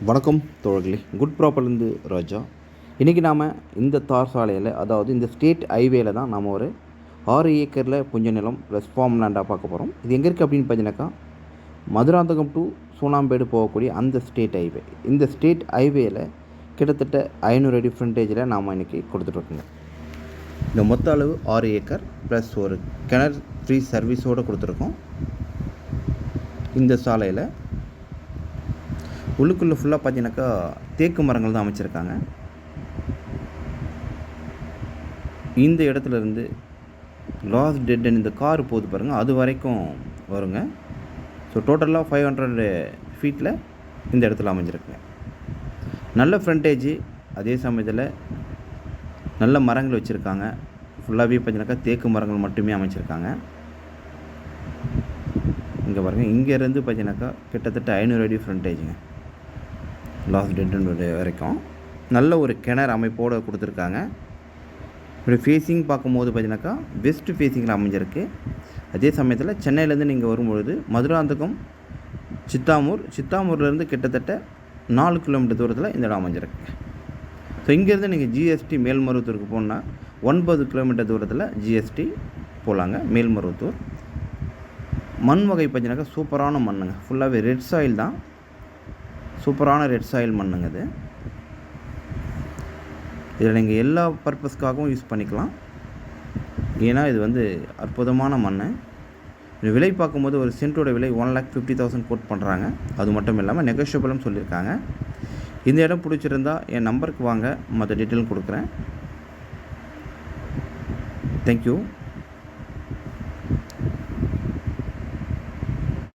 வணக்கம் தோழர்களே, குட் ப்ராப்பர்லேருந்து ராஜா. இன்றைக்கி நாம் இந்த தார் சாலையில், அதாவது இந்த ஸ்டேட் ஹைவேல தான் நாம் ஒரு 6 ஏக்கரில் புஞ்ச நிலம் ப்ளஸ் ஃபார்ம் லேண்டாக பார்க்க போகிறோம். இது எங்கே இருக்குது அப்படின்னு பார்த்தீங்கன்னாக்கா, மதுராந்தகம் டு சூனாம்பேடு போகக்கூடிய அந்த ஸ்டேட் ஹைவே. இந்த ஸ்டேட் ஹைவேயில் கிட்டத்தட்ட 500 அடி ஃப்ரண்டேஜில் நாம் இன்றைக்கி கொடுத்துட்ருக்கோங்க. இந்த மொத்த அளவு 6 ஏக்கர் ப்ளஸ் ஒரு கிணறு ஃப்ரீ சர்வீஸோடு கொடுத்துருக்கோம். இந்த சாலையில் உள்ளுக்குள்ளே ஃபுல்லாக பார்த்தீங்கன்னாக்கா தேக்கு மரங்கள் தான் அமைச்சிருக்காங்க. இந்த இடத்துலேருந்து லாஸ்ட் டெட் அண்ட் இந்த கார் போகுது பாருங்கள், அது வரைக்கும் வருங்க. ஸோ டோட்டலாக 500 ஃபீட்டில் இந்த இடத்துல அமைஞ்சிருக்குங்க. நல்ல ஃப்ரண்டேஜ், அதே சமயத்தில் நல்ல மரங்கள் வச்சுருக்காங்க. ஃபுல்லாகவே பார்த்தீங்கன்னாக்கா தேக்கு மரங்கள் மட்டுமே அமைச்சிருக்காங்க. இங்கே பாருங்கள், இங்கேருந்து பார்த்தீங்கன்னாக்கா கிட்டத்தட்ட 500 அடி ஃப்ரண்டேஜுங்க, லாஸ்ட் டெட் வரைக்கும். நல்ல ஒரு கிணறு அமைப்போடு கொடுத்துருக்காங்க. இப்படி ஃபேஸிங் பார்க்கும்போது பார்த்தீங்கன்னாக்கா வெஸ்ட் ஃபேஸிங்கில் அமைஞ்சிருக்கு. அதே சமயத்தில் சென்னையிலேருந்து நீங்கள் வரும்பொழுது மதுராந்தகம் சித்தாமூர்லேருந்து கிட்டத்தட்ட 4 கிலோமீட்டர் தூரத்தில் இந்த இடம் அமைஞ்சிருக்கு. ஸோ இங்கேருந்து நீங்கள் ஜிஎஸ்டி மேல்மருவத்தூருக்கு போனால் 9 கிலோமீட்டர் தூரத்தில் ஜிஎஸ்டி போகலாங்க. மேல்மருவத்தூர் மண் வகை பார்த்தீங்கன்னாக்கா சூப்பரான மண்ணுங்க. ஃபுல்லாகவே ரெட் சாயில் தான், சூப்பரான ரெட் சாயில் மண்ணுங்க இது. இதில் நீங்கள் எல்லா பர்பஸ்க்காகவும் யூஸ் பண்ணிக்கலாம். ஏன்னா இது வந்து அற்புதமான மண். விலை பார்க்கும்போது ஒரு சென்ட்டோட விலை 1,50,000 கோட் பண்ணுறாங்க. அது மட்டும் இல்லாமல் நெகோஷியபிளும் சொல்லியிருக்காங்க. இந்த இடம் பிடிச்சிருந்தா என் நம்பருக்கு வாங்க, மற்ற டீட்டெயில் கொடுக்குறேன். தேங்க்யூ.